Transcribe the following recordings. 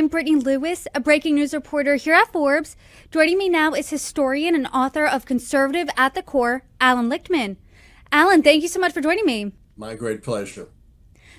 I'm Brittany Lewis, a breaking news reporter here at Forbes. Joining me now is historian and author of Conservative at the Core, Allan Lichtman. Allan, thank you so much for joining me. My great pleasure.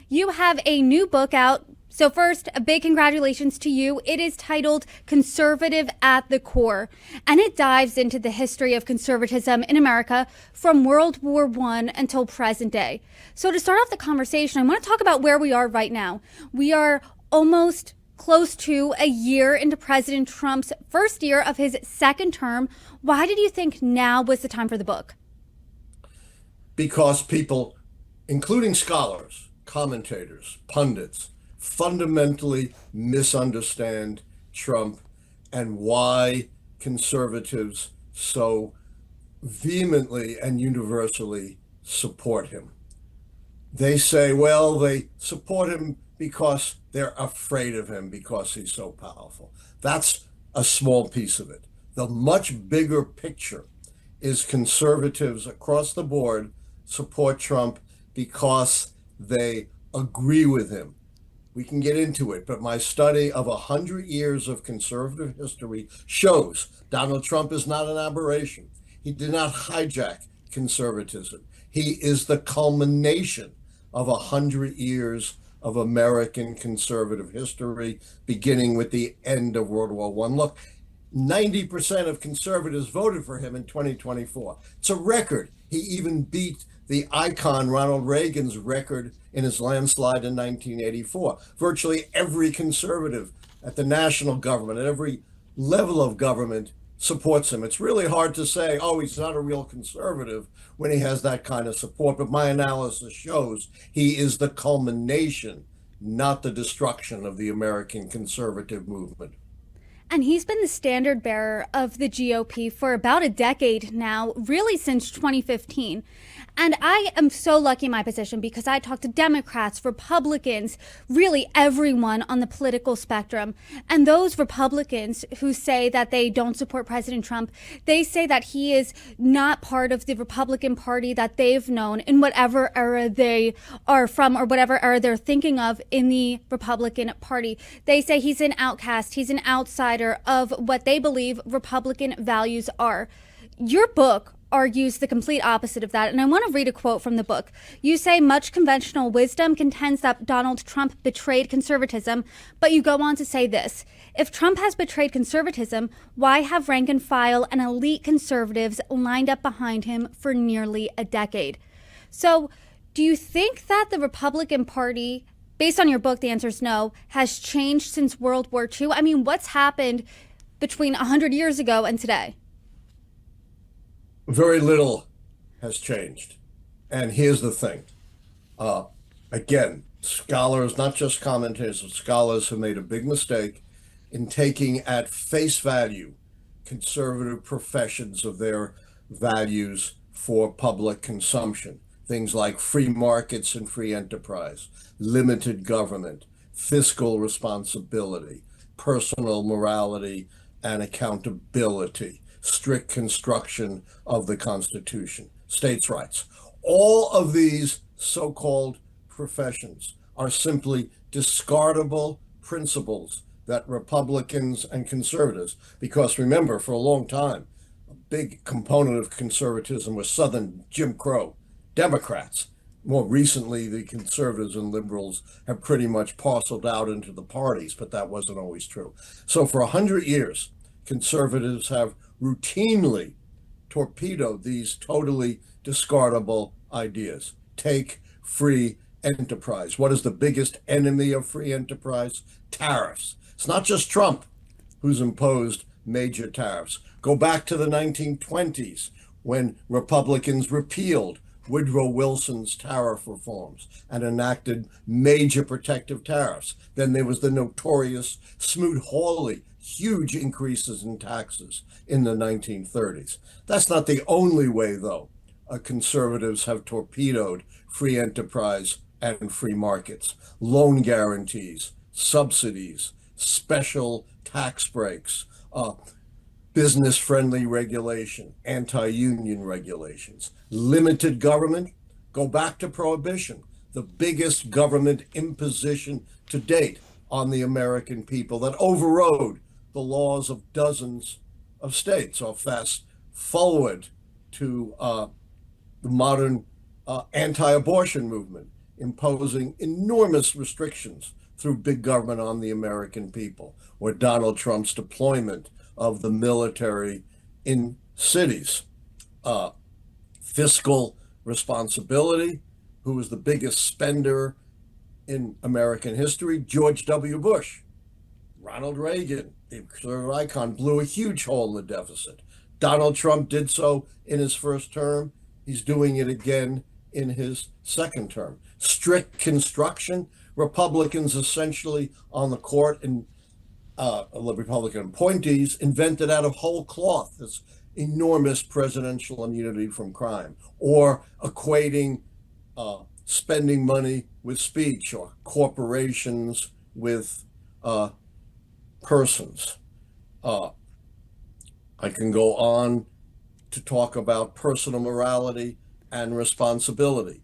You have a new book out. So first, a big congratulations to you. It is titled Conservative at the Core, and it dives into the history of conservatism in America from World War I until present day. So to start off the conversation, I want to talk about where we are right now. We are almost close to a year into President Trump's first year of his second term. Why did you think now was the time for the book? Because people, including scholars, commentators, pundits, fundamentally misunderstand Trump and why conservatives so vehemently and universally support him. They say, well, they support him because they're afraid of him because he's so powerful. That's a small piece of it. The much bigger picture is conservatives across the board support Trump because they agree with him. We can get into it, but my study of 100 years of conservative history shows Donald Trump is not an aberration. He did not hijack conservatism. He is the culmination of 100 years of American conservative history, beginning with the end of World War I. Look, 90% of conservatives voted for him in 2024. It's a record. He even beat the icon Ronald Reagan's record in his landslide in 1984. Virtually every conservative at the national government, at every level of government, supports him. It's really hard to say, oh, he's not a real conservative when he has that kind of support. But my analysis shows he is the culmination, not the destruction of the American conservative movement. And he's been the standard bearer of the GOP for about a decade now, really since 2015. And I am so lucky in my position because I talk to Democrats, Republicans, really everyone on the political spectrum. And those Republicans who say that they don't support President Trump, they say that he is not part of the Republican Party that they've known in whatever era they are from or whatever era they're thinking of in the Republican Party. They say he's an outcast, he's an outsider of what they believe Republican values are. Your book argues the complete opposite of that, and I want to read a quote from the book. You say much conventional wisdom contends that Donald Trump betrayed conservatism, but you go on to say this: if Trump has betrayed conservatism, why have rank and file and elite conservatives lined up behind him for nearly a decade? So do you think that the Republican Party, based on your book, the answer is no, has changed since World War II? I mean, what's happened between 100 years ago and today? Very little has changed. And here's the thing. Again, scholars, not just commentators, but scholars have made a big mistake in taking at face value conservative professions of their values for public consumption. Things like free markets and free enterprise, limited government, fiscal responsibility, personal morality and accountability, strict construction of the Constitution, states' rights. All of these so-called professions are simply discardable principles that Republicans and conservatives, because remember, for a long time, a big component of conservatism was Southern Jim Crow Democrats. More recently, the conservatives and liberals have pretty much parceled out into the parties, but that wasn't always true. So for 100 years, conservatives have routinely torpedoed these totally discardable ideas. Take free enterprise. What is the biggest enemy of free enterprise? Tariffs. It's not just Trump who's imposed major tariffs. Go back to the 1920s when Republicans repealed Woodrow Wilson's tariff reforms and enacted major protective tariffs. Then there was the notorious Smoot-Hawley huge increases in taxes in the 1930s. That's not the only way, though, conservatives have torpedoed free enterprise and free markets. Loan guarantees, subsidies, special tax breaks, business-friendly regulation, anti-union regulations, limited government. Go back to prohibition, the biggest government imposition to date. on the American people that overrode the laws of dozens of states. Or fast forward to the modern anti-abortion movement, imposing enormous restrictions through big government on the American people, or Donald Trump's deployment of the military in cities. Fiscal responsibility, who was the biggest spender in American history? George W. Bush. Ronald Reagan, the conservative icon, blew a huge hole in the deficit. Donald Trump did so in his first term. He's doing it again in his second term. Strict construction, Republicans essentially on the court, and Republican appointees invented out of whole cloth this enormous presidential immunity from crime, or equating spending money with speech, or corporations with persons. I can go on to talk about personal morality and responsibility.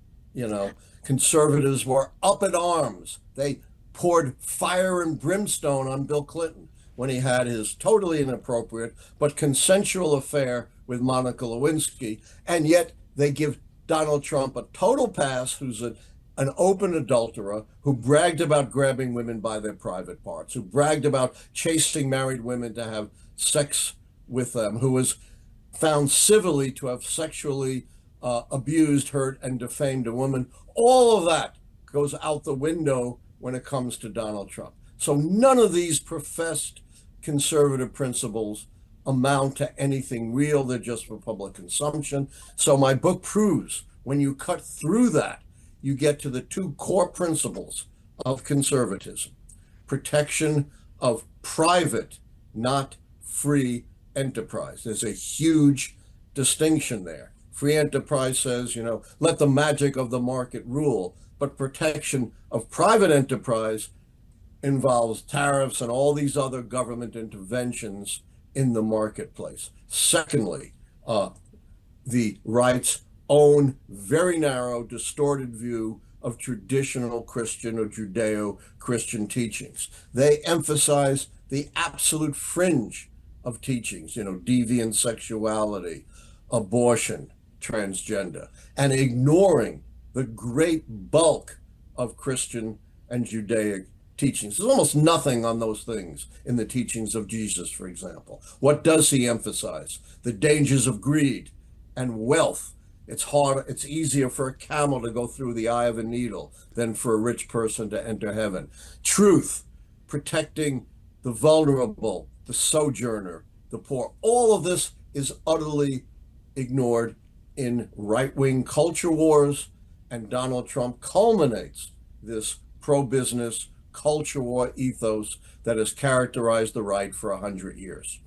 Conservatives were up in arms. They poured fire and brimstone on Bill Clinton when he had his totally inappropriate but consensual affair with Monica Lewinsky, and yet they give Donald Trump a total pass, who's an open adulterer, who bragged about grabbing women by their private parts, who bragged about chasing married women to have sex with them, who was found civilly to have sexually abused, hurt, and defamed a woman. All of that goes out the window when it comes to Donald Trump. So none of these professed conservative principles amount to anything real. They're just for public consumption. So my book proves when you cut through that, you get to the two core principles of conservatism: protection of private, not free enterprise. There's a huge distinction there. Free enterprise says, let the magic of the market rule, but protection of private enterprise involves tariffs and all these other government interventions in the marketplace. Secondly, the right's own very narrow, distorted view of traditional Christian or Judeo-Christian teachings. They emphasize the absolute fringe of teachings, deviant sexuality, abortion, transgender, and ignoring the great bulk of Christian and Judaic teachings. There's almost nothing on those things in the teachings of Jesus, for example. What does he emphasize? The dangers of greed and wealth. It's easier for a camel to go through the eye of a needle than for a rich person to enter heaven. Truth, protecting the vulnerable, the sojourner, the poor. All of this is utterly ignored in right-wing culture wars, and Donald Trump culminates this pro-business culture war ethos that has characterized the right for 100 years.